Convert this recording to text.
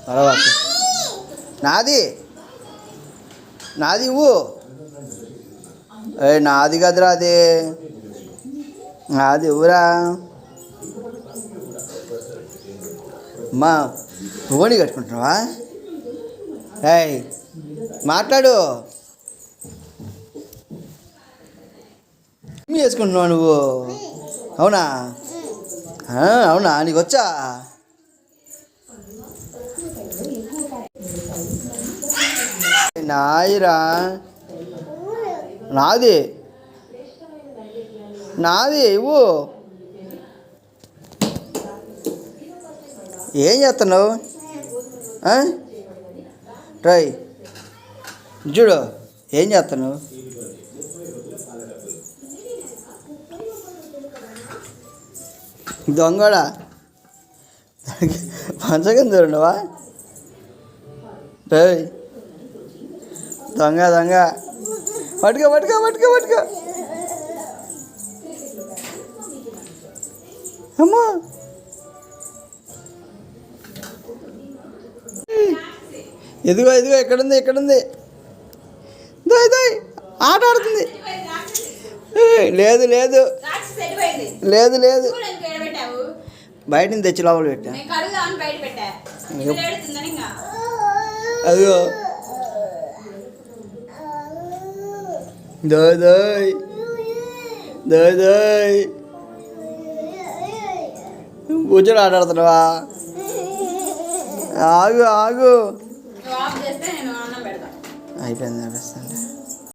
తర్వాత నాది నాది ఇవ్వు. నాది కదరా అది, నాది ఇవ్వురా. అమ్మా ఓణి కట్టుకుంటున్నావా? మాట్లాడు. ఏమి వేసుకుంటున్నావు నువ్వు? అవునా? అవునా, నీకు వచ్చా? నాయిరా, నాది నాది ఇవ్వు. ఏం చేస్తున్నావు? ట్రై చూడు, ఏం చేస్తున్నావు? దొంగడా పంచగం చూడవా? ట్రై దొంగ దొంగ, పట్టుకో పట్టుకో పట్టుకో పట్టుకో. అమ్మా ఎదుగో ఎదుగో, ఎక్కడుంది ఎక్కడుంది? దోయ్ దోయ్, ఆట ఆడుతుంది. లేదు లేదు లేదు లేదు, బయట నుంచి తెచ్చి లోపల పెట్టా. అదిగో దోయ్ దోయ్ దోయ్ దోయ్, కూర్చొని ఆట ఆడుతున్నావా? ఆగు ఆగు, అయిపోయింది.